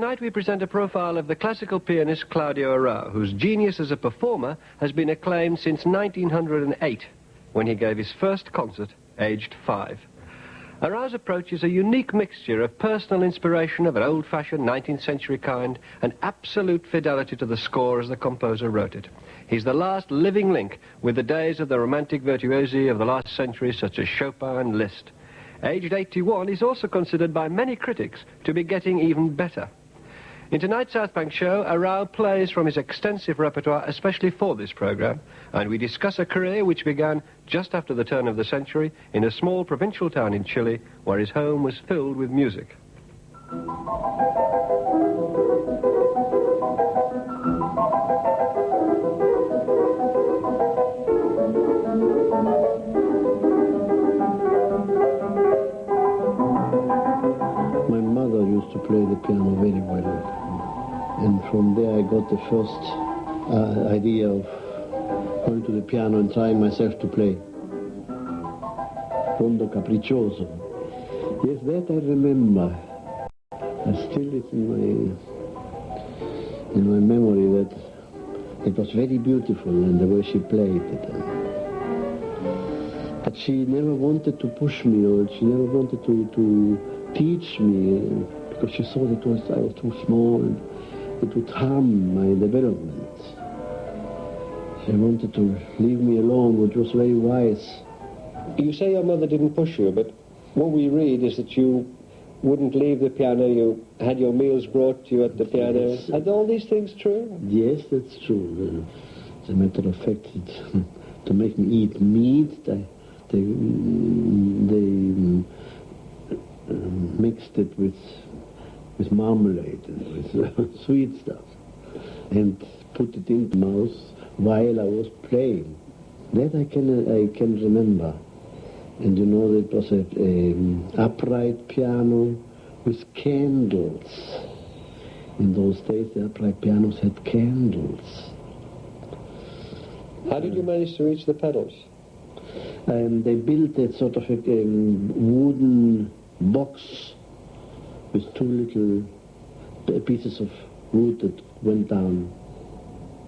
Tonight we present a profile of the classical pianist Claudio Arrau, whose genius as a performer has been acclaimed since 1908, when he gave his first concert, aged 5. Arrau's approach is a unique mixture of personal inspiration of an old-fashioned 19th century kind and absolute fidelity to the score as the composer wrote it. He's the last living link with the days of the romantic virtuosi of the last century, such as Chopin and Liszt. Aged 81, he's also considered by many critics to be getting even better. In tonight's South Bank show, Arrau plays from his extensive repertoire, especially for this program, and we discuss a career which began just after the turn of the century in a small provincial town in Chile, where his home was filled with music. My mother used to play the piano very well. And from there I got the first idea of going to the piano and trying myself to play. Rondo Capriccioso. Yes, that I remember. Still it's in my memory that it was very beautiful and the way she played it. But she never wanted to push me, or she never wanted to teach me, because she thought I was too small and it would harm my development. She wanted to leave me alone, which was very wise. You say your mother didn't push you, but what we read is that you wouldn't leave the piano, you had your meals brought to you at the piano. Yes. Are all these things true? Yes, that's true. As a matter of fact, to make me eat meat, they mixed it with marmalade and with sweet stuff, and put it in the mouth while I was playing. That I can remember. And you know, it was an upright piano with candles. In those days, the upright pianos had candles. How did you manage to reach the pedals? They built a sort of a wooden box with two little pieces of wood that went down.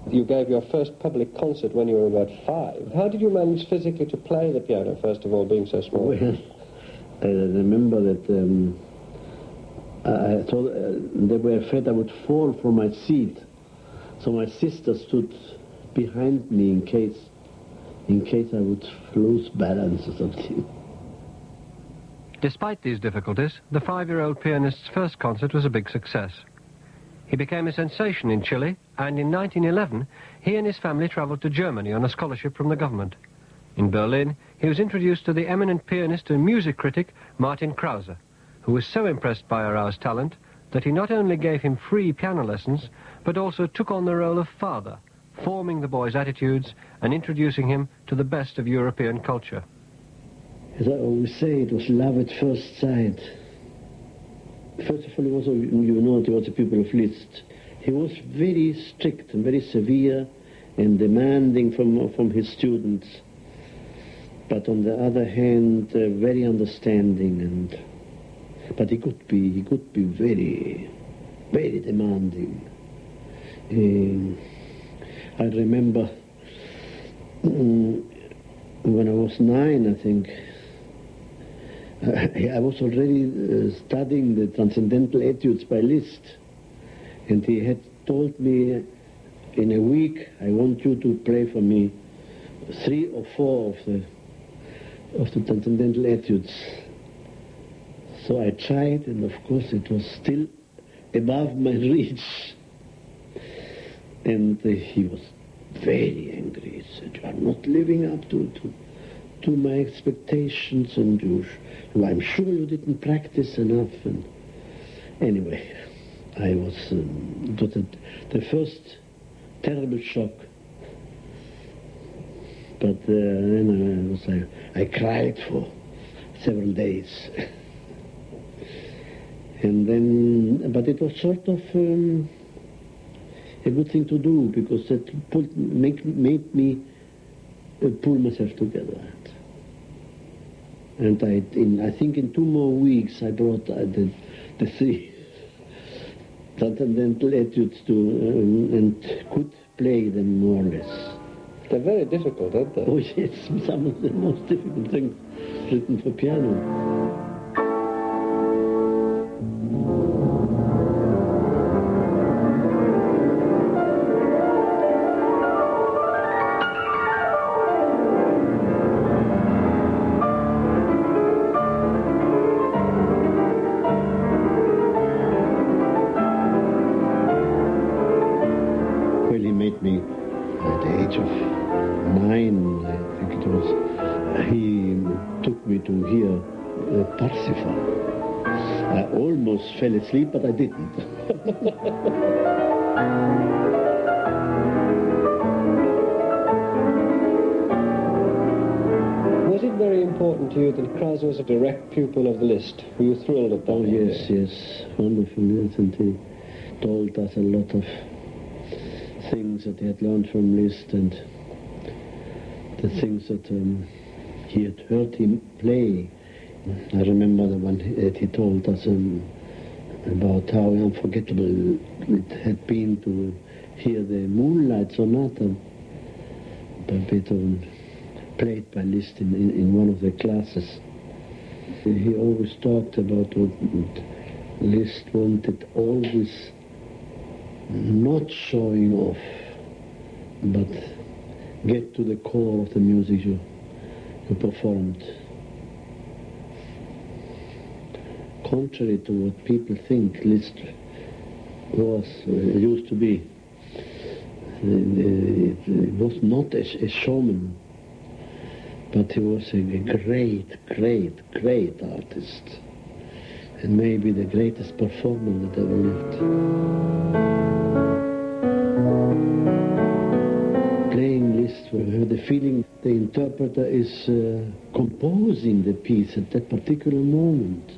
You gave your first public concert when you were about 5. How did you manage physically to play the piano, first of all, being so small? Well, I remember that I thought they were afraid I would fall from my seat. So my sister stood behind me in case I would lose balance or something. Despite these difficulties, the 5-year-old pianist's first concert was a big success. He became a sensation in Chile, and in 1911, he and his family traveled to Germany on a scholarship from the government. In Berlin, he was introduced to the eminent pianist and music critic Martin Krause, who was so impressed by Arrau's talent that he not only gave him free piano lessons, but also took on the role of father, forming the boy's attitudes and introducing him to the best of European culture. As I always say, it was love at first sight. First of all, he was a pupil of Liszt. He was very strict and very severe and demanding from his students. But on the other hand, very understanding, but he could be very, very demanding. I remember when I was 9, I think, I was already studying the Transcendental Etudes by Liszt, and he had told me, in a week, I want you to play for me 3 or 4 of the Transcendental Etudes. So I tried, and of course it was still above my reach. And he was very angry. He said, "You are not living up to my expectations, and I'm sure you didn't practice enough." And anyway, I was it was the first terrible shock. But then I cried for several days. And then, but it was sort of a good thing to do, because it made me pull myself together. And I think in 2 more weeks I brought the 3 transcendental etudes and could play them more or less. They're very difficult, aren't they? Oh yes, some of the most difficult things written for piano. I almost fell asleep, but I didn't. Was it very important to you that Krause was a direct pupil of the Liszt? Were you thrilled at that? Oh, yes, wonderful, yes, and he told us a lot of things that he had learned from Liszt and the things that he had heard him play. I remember the one that he told us about how unforgettable it had been to hear the Moonlight Sonata by Beethoven played by Liszt in one of the classes. He always talked about what Liszt wanted, always not showing off, but get to the core of the music you performed. Contrary to what people think Liszt was, used to be. He was not a showman, but he was a great artist, and maybe the greatest performer that ever lived. Playing Liszt, we have the feeling the interpreter is composing the piece at that particular moment.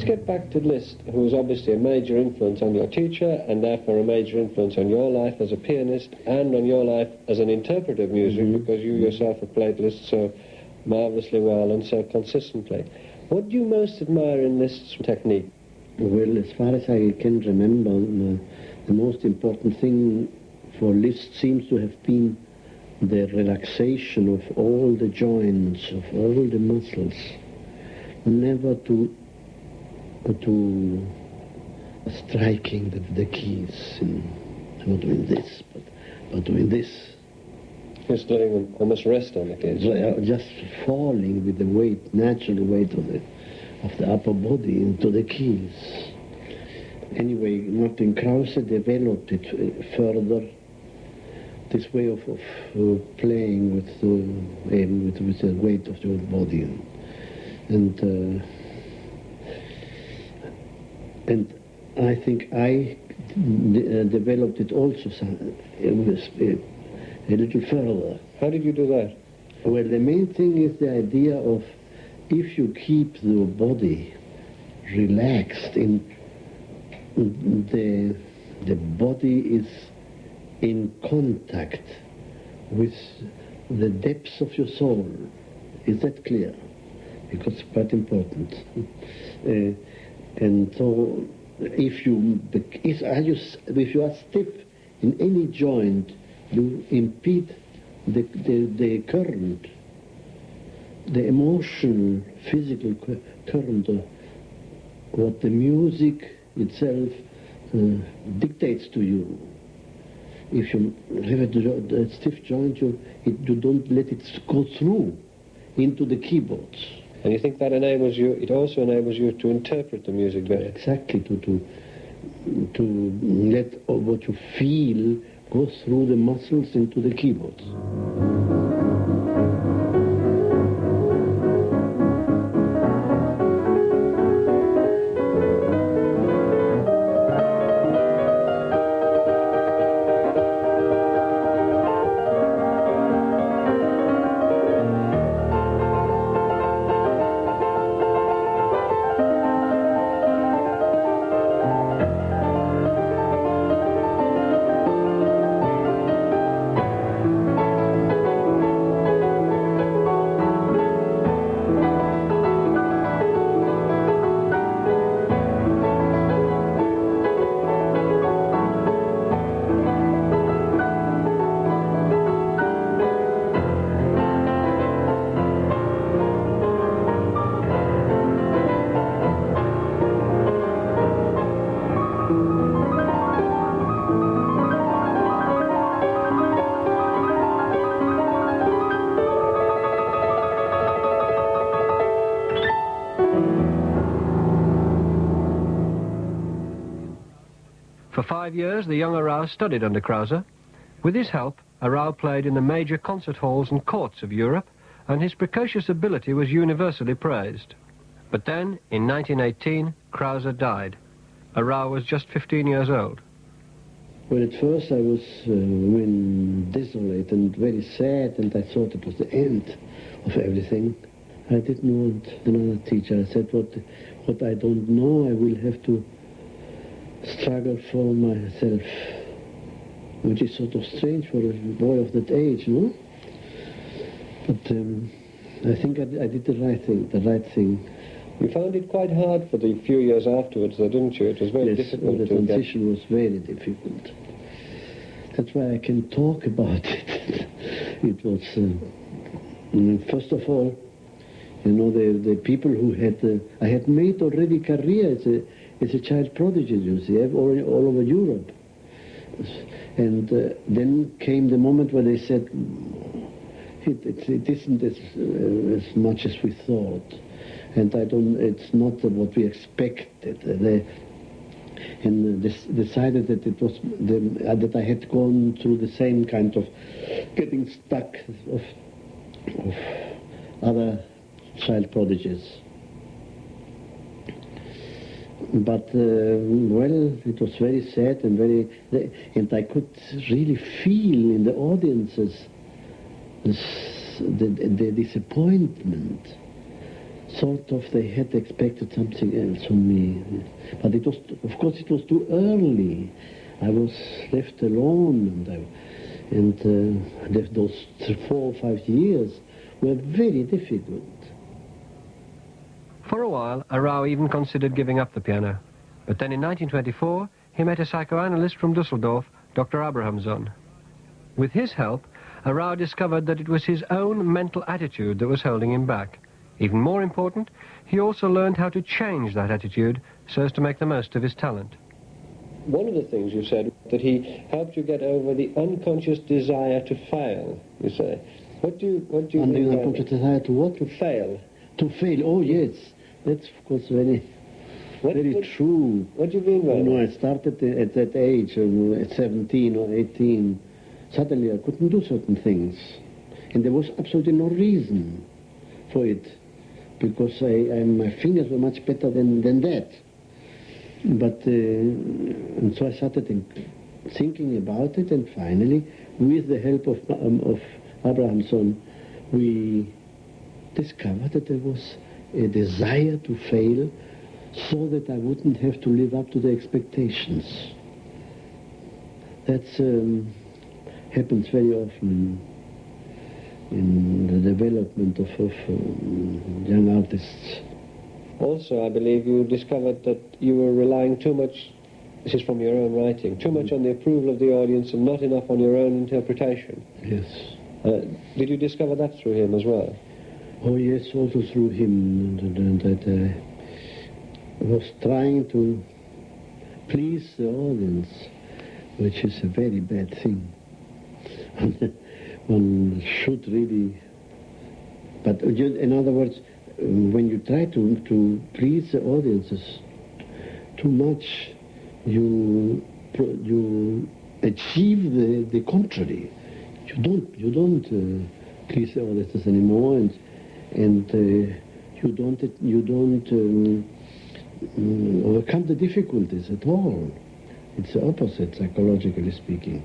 Let's get back to Liszt, who was obviously a major influence on your teacher and therefore a major influence on your life as a pianist and on your life as an interpreter of music, because you yourself have played Liszt so marvellously well and so consistently. What do you most admire in Liszt's technique? Well, as far as I can remember, the most important thing for Liszt seems to have been the relaxation of all the joints, of all the muscles, never to striking the keys, not doing this, but doing this. Just letting them almost rest on the keys. Just falling with the weight, natural weight of the upper body into the keys. Anyway, Martin Krause developed it further, this way of playing with the weight of your body. And I think I developed it also a little further. How did you do that? Well, the main thing is the idea of, if you keep the body relaxed, the body is in contact with the depths of your soul. Is that clear? Because it's quite important. And so, if you are stiff in any joint, you impede the current, the emotional, physical current, what the music itself dictates to you. If you have a stiff joint, you don't let it go through into the keyboards. And you think that enables you, it also enables you to interpret the music better? Exactly, to let what you feel go through the muscles into the keyboards. For 5 years, the young Arrau studied under Krause. With his help, Arrau played in the major concert halls and courts of Europe, and his precocious ability was universally praised. But then, in 1918, Krause died. Arrau was just 15 years old. Well, at first I was desolate and very sad, and I thought it was the end of everything. I didn't want another teacher. I said, what I don't know, I will have to struggle for myself, which is sort of strange for a boy of that age, no? But I think I did the right thing. You found it quite hard for the few years afterwards, though, didn't you? It was very difficult. The transition was very difficult. That's why I can talk about it. It was, first of all, you know, the people who I had made already career as a child prodigy, you see, all over Europe. And then came the moment where they said, it isn't as much as we thought. And it's not what we expected. And decided that it was that I had gone through the same kind of getting stuck of other child prodigies. But well, it was very sad and and I could really feel in the audiences the disappointment. sort of they had expected something else from me. But it was, of course, it was too early. I was left alone, and those 4 or 5 years were very difficult. For a while, Arrau even considered giving up the piano. But then in 1924, he met a psychoanalyst from Dusseldorf, Dr. Abrahamson. With his help, Arrau discovered that it was his own mental attitude that was holding him back. Even more important, he also learned how to change that attitude so as to make the most of his talent. One of the things you said, that he helped you get over the unconscious desire to fail, you say. What do you And mean the by unconscious that? desire to what? To fail. To fail, oh yes. That's, of course, very true. What do you mean by You know, that? I started at that age, at 17 or 18. Suddenly I couldn't do certain things. And there was absolutely no reason for it, because my fingers were much better than that. But, and so I started thinking about it, and finally, with the help of Abrahamson, we discovered that there was a desire to fail so that I wouldn't have to live up to the expectations. That happens very often in the development of young artists. Also, I believe you discovered that you were relying too much, this is from your own writing, too much on the approval of the audience and not enough on your own interpretation. Yes. Did you discover that through him as well? Oh yes, also through him, and that I was trying to please the audience, which is a very bad thing. One should really, but in other words, when you try to please the audiences too much, you achieve the contrary. You don't please the audiences anymore, and you don't overcome the difficulties at all. It's the opposite, psychologically speaking.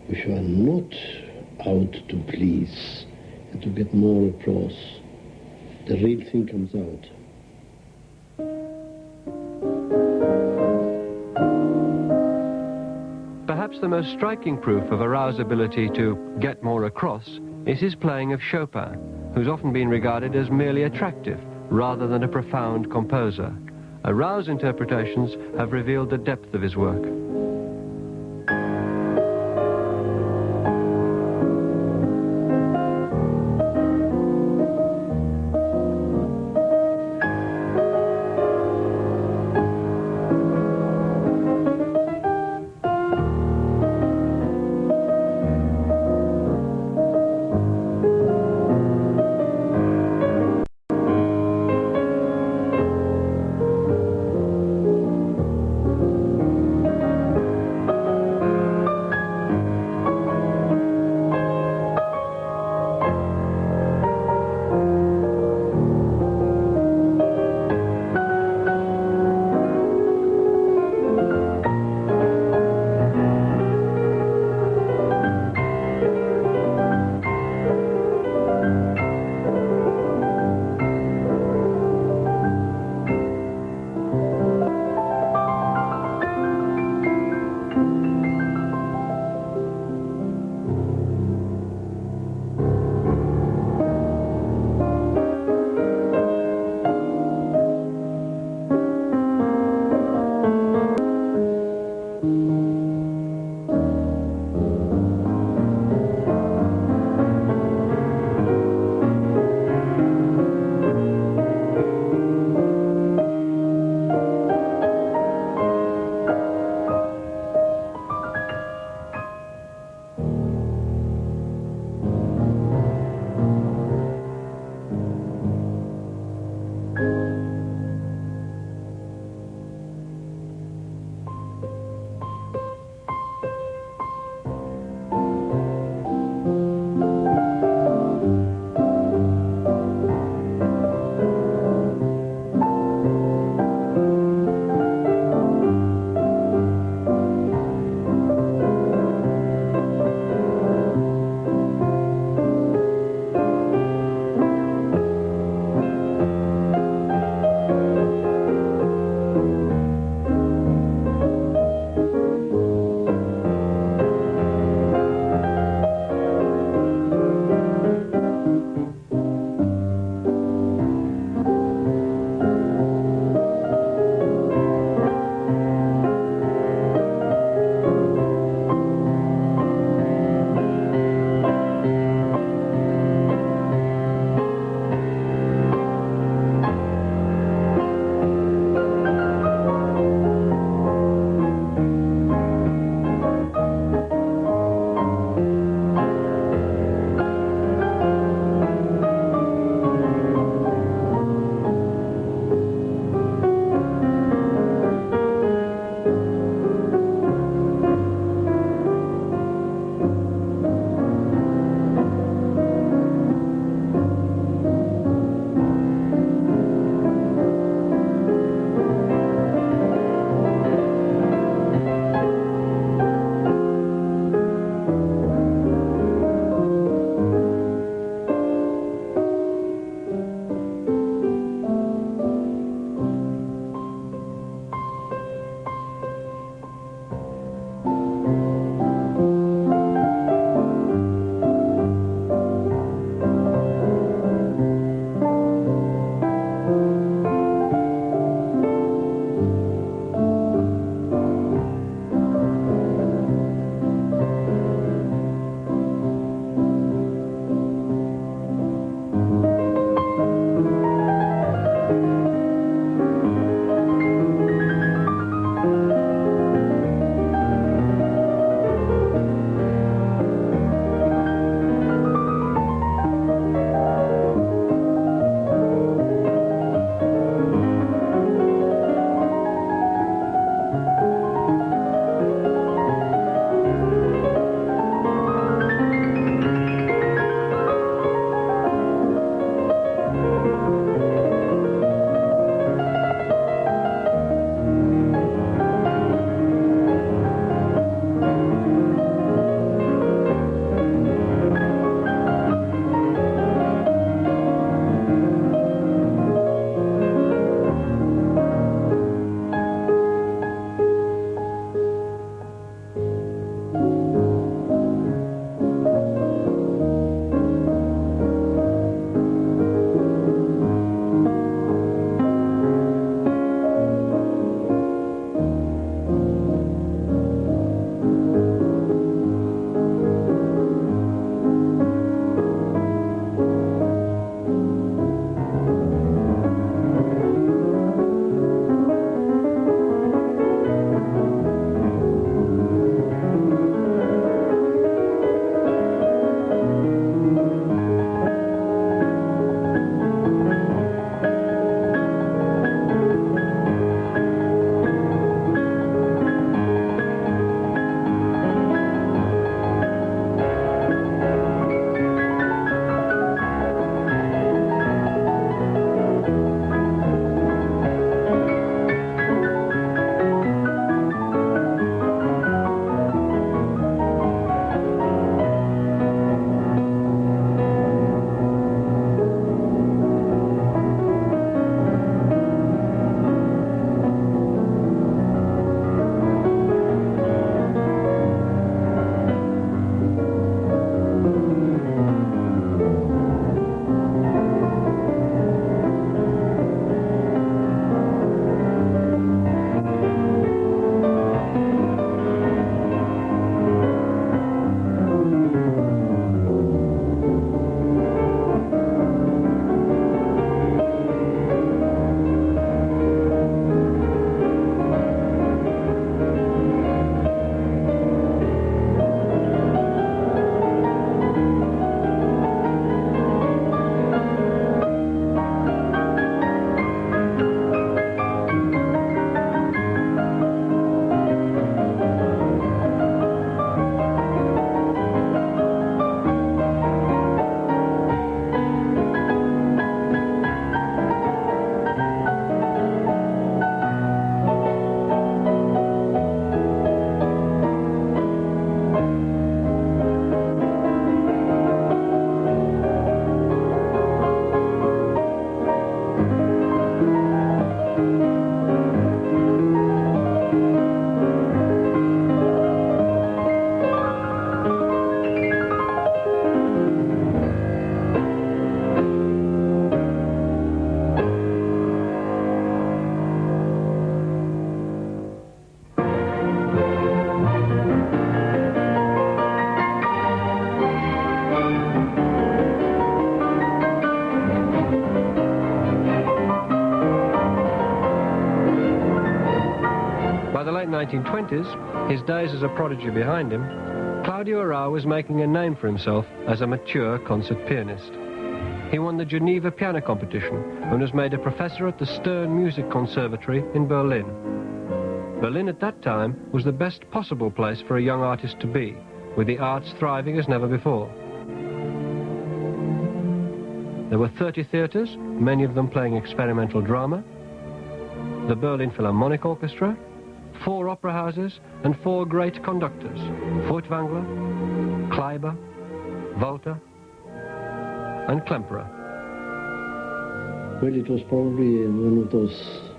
If you are not out to please and to get more applause, the real thing comes out. Perhaps the most striking proof of Arrau's ability to get more across is his playing of Chopin, who's often been regarded as merely attractive rather than a profound composer. Arrau's interpretations have revealed the depth of his work. 1920s, his days as a prodigy behind him, Claudio Arrau was making a name for himself as a mature concert pianist. He won the Geneva Piano Competition and was made a professor at the Stern Music Conservatory in Berlin. Berlin at that time was the best possible place for a young artist to be, with the arts thriving as never before. There were 30 theatres, many of them playing experimental drama, the Berlin Philharmonic Orchestra, 4 opera houses, and 4 great conductors, Furtwängler, Kleiber, Walter, and Klemperer. Well, it was probably one of those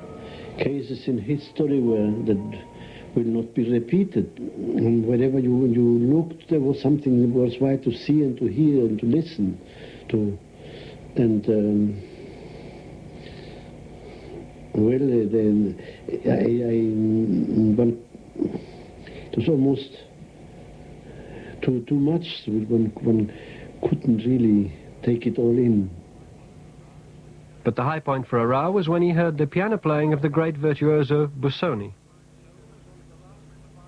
cases in history where that will not be repeated. And wherever you looked, there was something that was worthwhile to see and to hear and to listen to. And then it was almost too much. One couldn't really take it all in. But the high point for Arrau was when he heard the piano playing of the great virtuoso Busoni.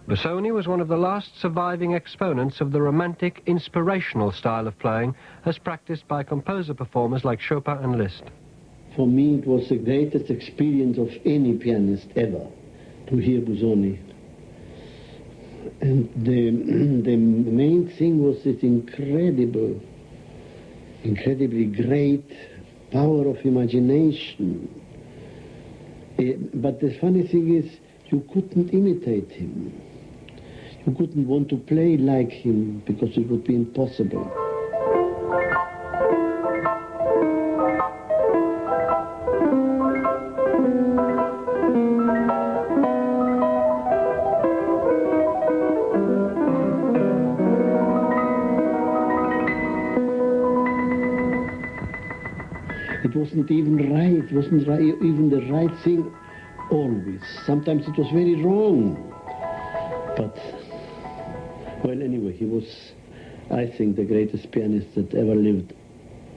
Busoni was one of the last surviving exponents of the romantic, inspirational style of playing as practiced by composer-performers like Chopin and Liszt. For me, it was the greatest experience of any pianist ever, to hear Busoni. And the main thing was this incredibly great power of imagination. But the funny thing is, you couldn't imitate him. You couldn't want to play like him, because it would be impossible. It wasn't even right. It wasn't right, even the right thing always. Sometimes it was very wrong. But, well, anyway, he was, I think, the greatest pianist that ever lived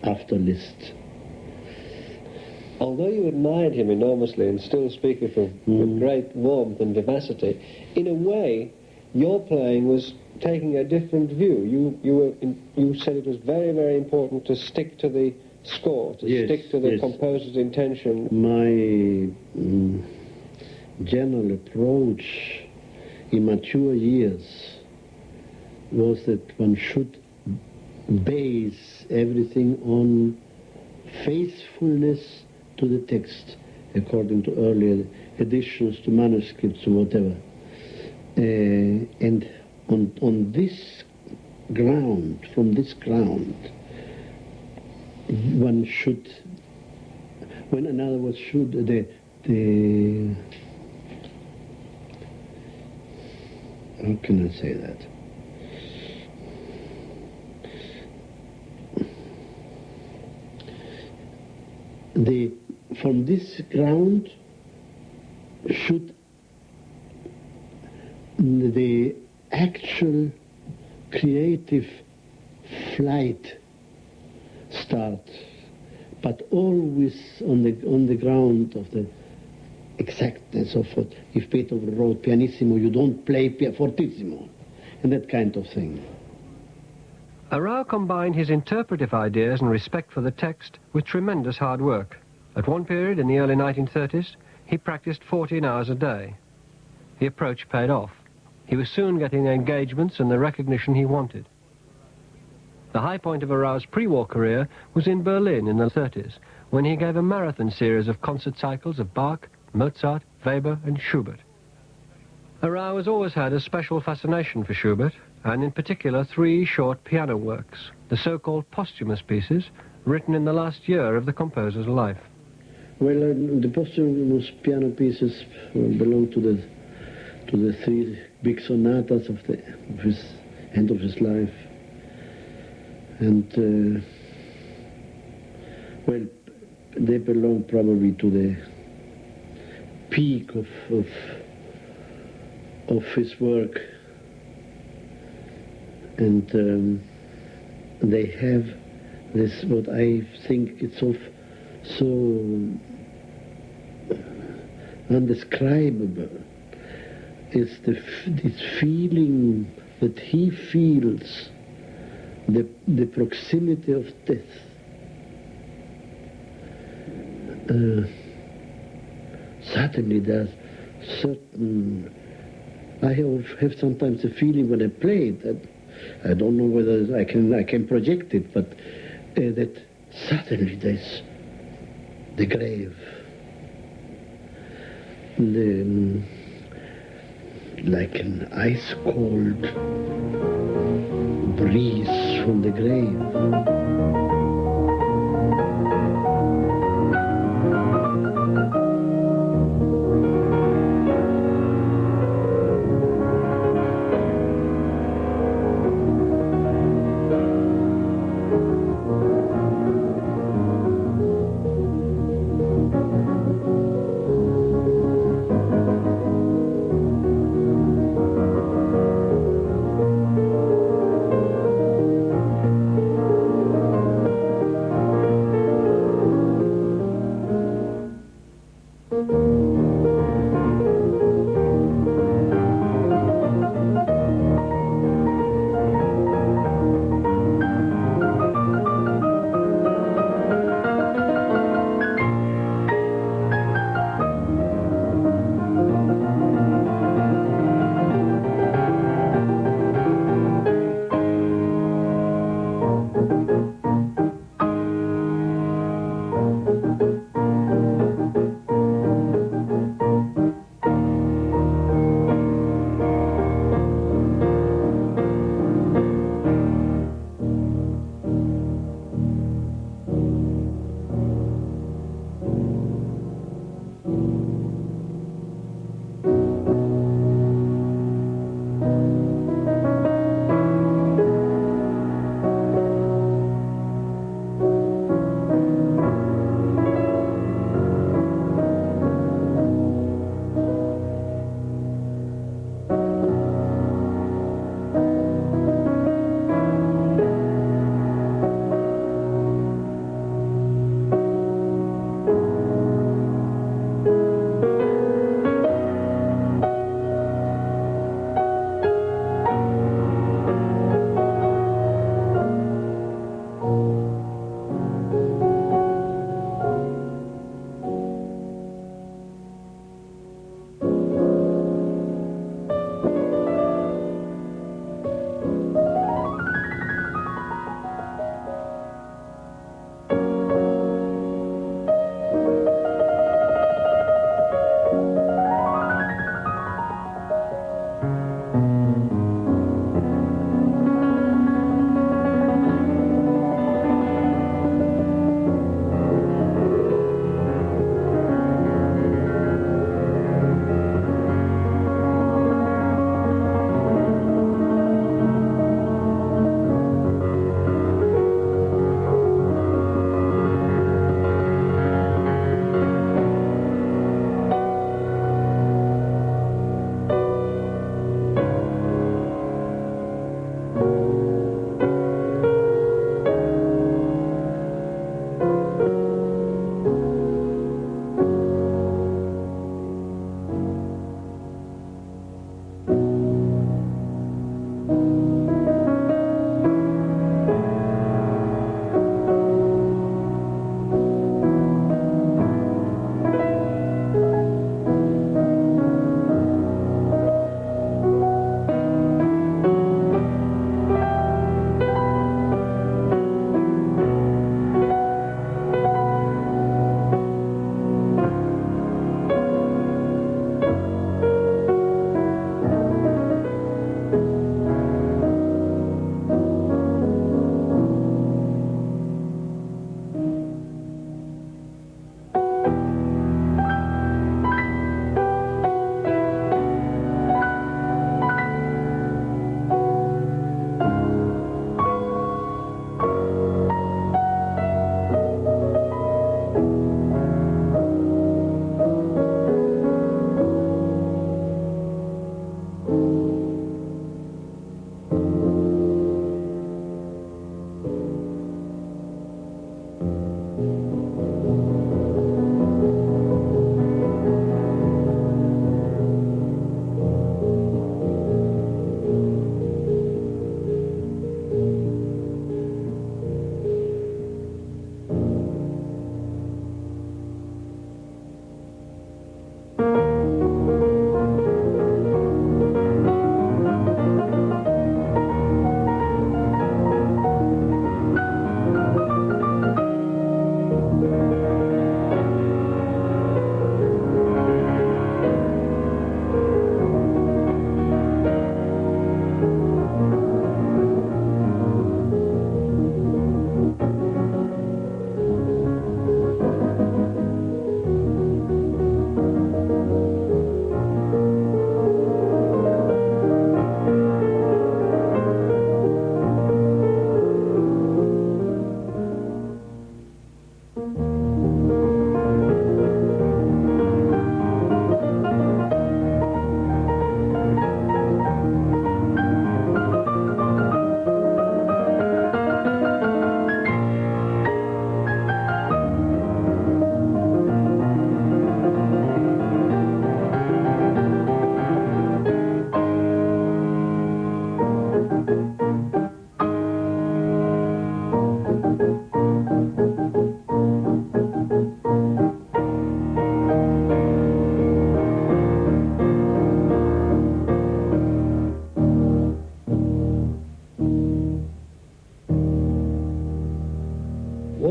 after Liszt. Although you admired him enormously and still speak of him with great warmth and vivacity, in a way, your playing was taking a different view. You said it was very, very important to stick to the score, to stick to the composer's intention. My general approach in mature years was that one should base everything on faithfulness to the text, according to earlier editions, to manuscripts, or whatever. And on this ground, from this ground, one should, when another was should, how can I say that? From this ground should the actual creative flight start, but always on the ground of the exactness of what, if Beethoven wrote pianissimo, you don't play fortissimo, and that kind of thing. Arrau combined his interpretive ideas and respect for the text with tremendous hard work. At one period in the early 1930s, he practiced 14 hours a day. The approach paid off. He was soon getting the engagements and the recognition he wanted. The high point of Arrau's pre-war career was in Berlin in the 30s, when he gave a marathon series of concert cycles of Bach, Mozart, Weber and Schubert. Arrau has always had a special fascination for Schubert, and in particular 3 short piano works, the so-called posthumous pieces, written in the last year of the composer's life. Well, the posthumous piano pieces belong to the 3 big sonatas of his end of his life. And, well, they belong probably to the peak of his work. And they have this, what I think it's so undescribable, is this feeling that he feels the proximity of death. Certainly there's certain... I have sometimes a feeling when I play that I don't know whether I can project it, but that suddenly there's the grave, like an ice-cold breeze from the grave.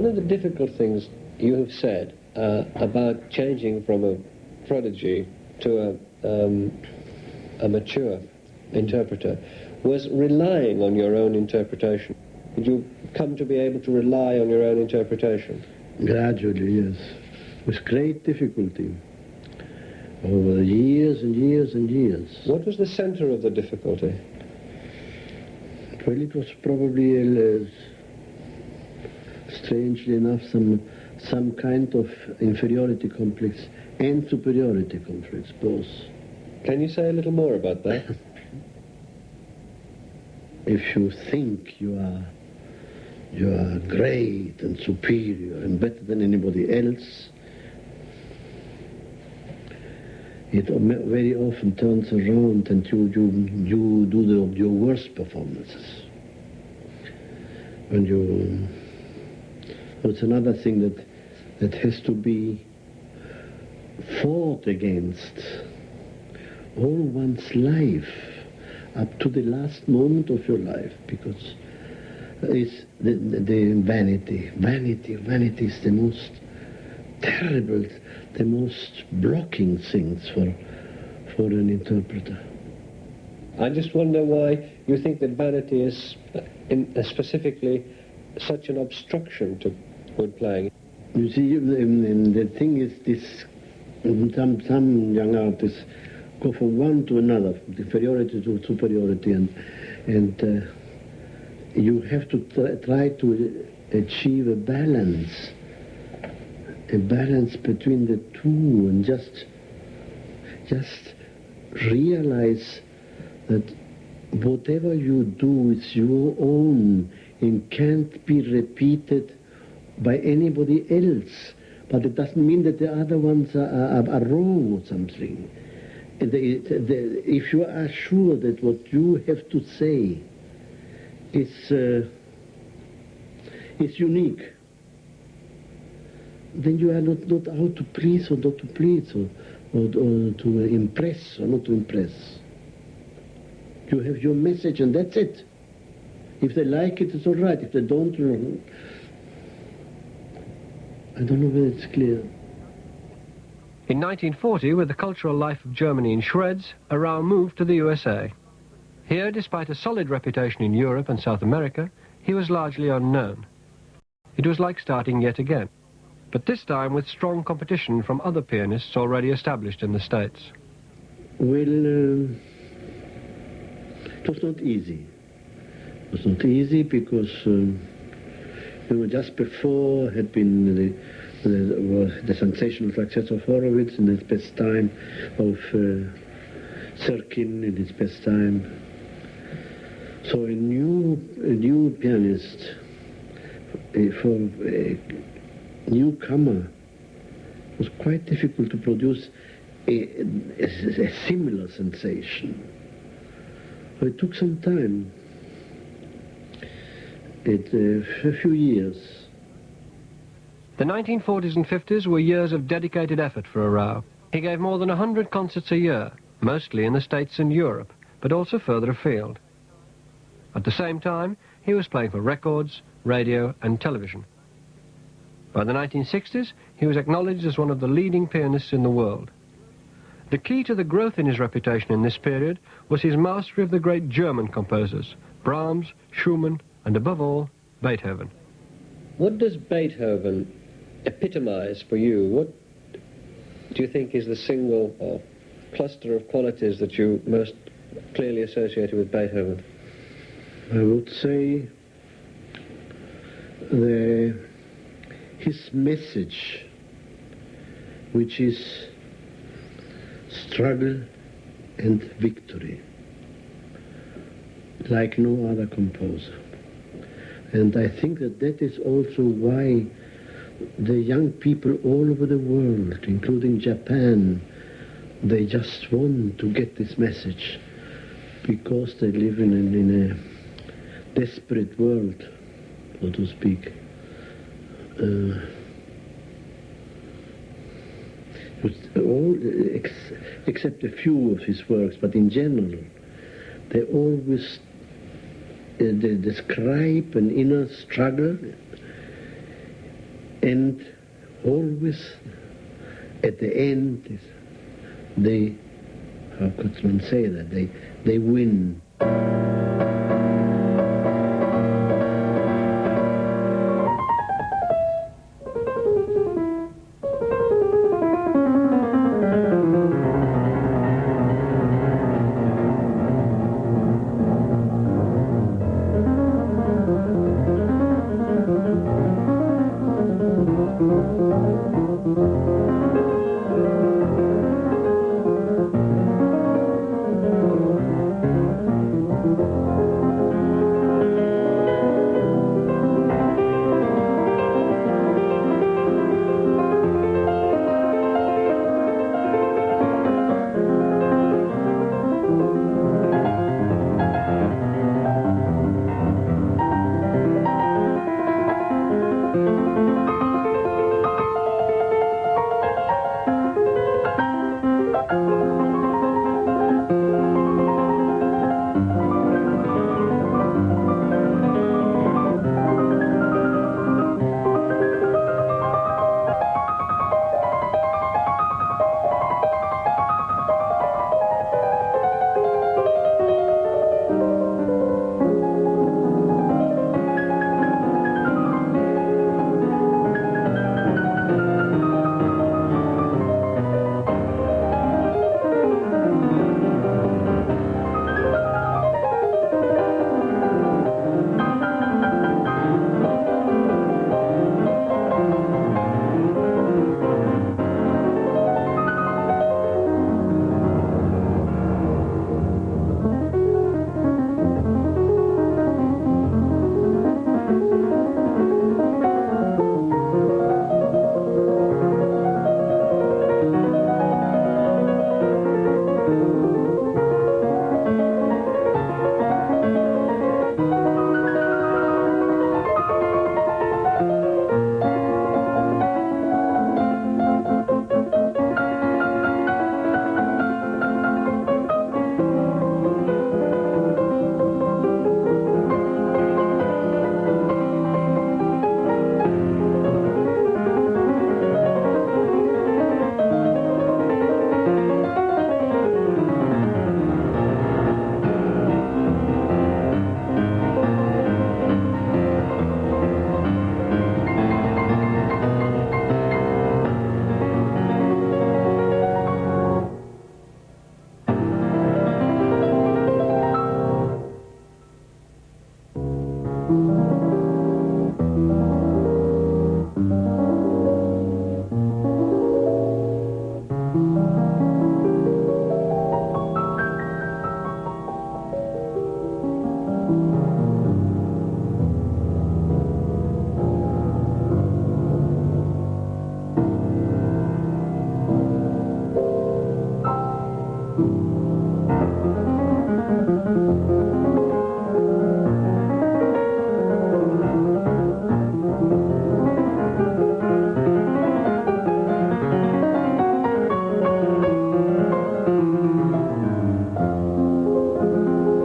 One of the difficult things you have said about changing from a prodigy to a mature interpreter was relying on your own interpretation. Did you come to be able to rely on your own interpretation? Gradually, yes. With great difficulty. Over years and years and years. What was the center of the difficulty? Well, it was probably, strangely enough, some kind of inferiority complex and superiority complex, both. Can you say a little more about that? If you think you are great and superior and better than anybody else, it very often turns around and you do your worst performances. When you, it's another thing that has to be fought against all one's life, up to the last moment of your life, because it's the vanity. Vanity is the most terrible, the most blocking things for an interpreter. I just wonder why you think that vanity is specifically such an obstruction to good playing. You see, the thing is this, some young artists go from one to another, from inferiority to superiority, and you have to try to achieve a balance between the two, and just realize that whatever you do is your own and can't be repeated by anybody else. But it doesn't mean that the other ones are wrong or something. If you are sure that what you have to say is unique, then you are not out to please or not to please, or to impress or not to impress. You have your message and that's it. If they like it, it's all right. If they don't, I don't know whether it's clear. In 1940, with the cultural life of Germany in shreds, Arrau moved to the USA. Here, despite a solid reputation in Europe and South America, he was largely unknown. It was like starting yet again, but this time with strong competition from other pianists already established in the States. Well, it was not easy. It was not easy because, just before had been the sensational success of Horowitz in its best time, of Serkin in its best time. So a new pianist, for a newcomer, was quite difficult to produce a similar sensation. So it took some time. A few years. The 1940s and 50s were years of dedicated effort for Arrau. He gave more than 100 concerts a year, mostly in the States and Europe, but also further afield. At the same time, he was playing for records, radio and television. By the 1960s, he was acknowledged as one of the leading pianists in the world. The key to the growth in his reputation in this period was his mastery of the great German composers, Brahms, Schumann, and above all, Beethoven. What does Beethoven epitomize for you? What do you think is the single cluster of qualities that you most clearly associated with Beethoven? I would say his message, which is struggle and victory, like no other composer. And I think that is also why the young people all over the world, including Japan, they just want to get this message, because they live in a desperate world, so to speak. Except a few of his works, but in general, they always describe an inner struggle And always at the end, they, how could one say that, they win.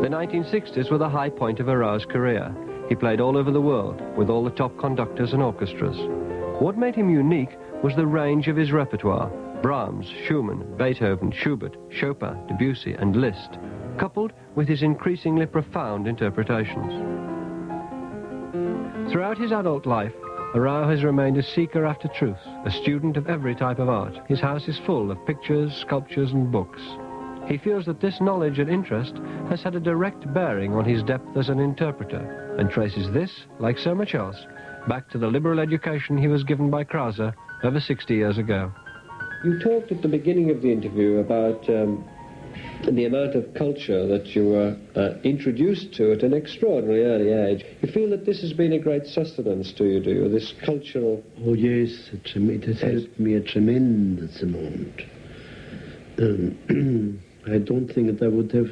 The 1960s were the high point of Arrau's career. He played all over the world with all the top conductors and orchestras. What made him unique was the range of his repertoire: Brahms, Schumann, Beethoven, Schubert, Chopin, Debussy and Liszt, coupled with his increasingly profound interpretations. Throughout his adult life, Arrau has remained a seeker after truth, a student of every type of art. His house is full of pictures, sculptures and books. He feels that this knowledge and interest has had a direct bearing on his depth as an interpreter, and traces this, like so much else, back to the liberal education he was given by Krause over 60 years ago. You talked at the beginning of the interview about the amount of culture that you were introduced to at an extraordinarily early age. You feel that this has been a great sustenance to you, do you, this cultural... Oh yes, it has helped me a tremendous amount. I don't think that I would have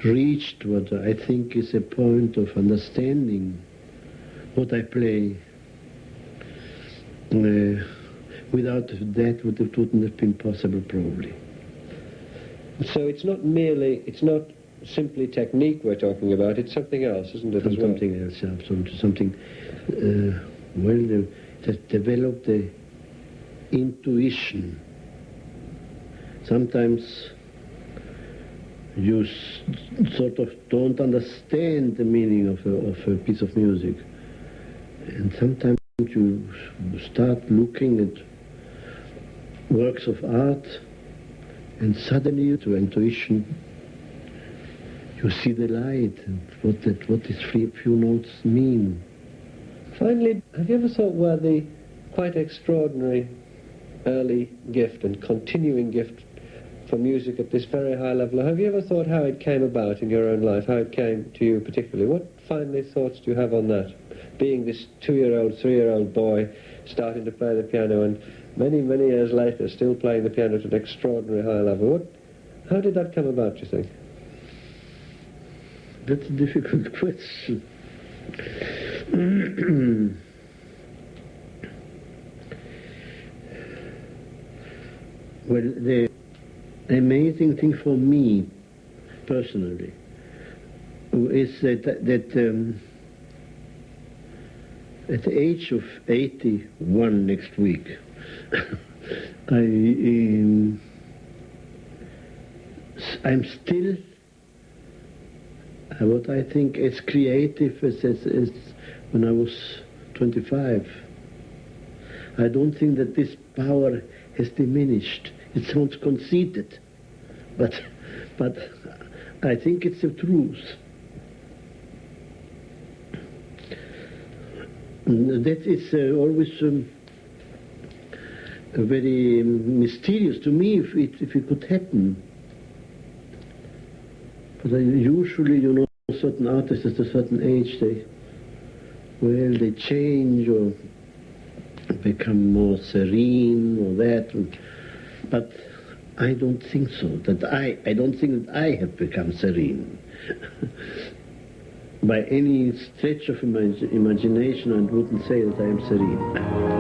reached what I think is a point of understanding what I play. Without that, it wouldn't have been possible, probably. So it's not simply technique we're talking about, it's something else, isn't it, as well? Something else, absolutely. Something, well, that develop the intuition. Sometimes you sort of don't understand the meaning of a piece of music. And sometimes you start looking at works of art, and suddenly, to intuition, you see the light and what these few notes mean. Finally, have you ever thought where the quite extraordinary early gift and continuing gift for music at this very high level, have you ever thought how it came about in your own life, how it came to you particularly? What finally thoughts do you have on that? Being this 2-year-old, 3-year-old boy starting to play the piano and many, many years later still playing the piano at an extraordinary high level. How did that come about, do you think? That's a difficult question. Well, the amazing thing for me, personally, is that at the age of 81 next week, I'm still what I think as creative as when I was 25. I don't think that this power has diminished. It sounds conceited, but I think it's the truth. That is always very mysterious to me if it could happen. But usually, you know, certain artists at a certain age, they change or become more serene or that. But I don't think so. I don't think that I have become serene. By any stretch of imagination, I wouldn't say that I am serene.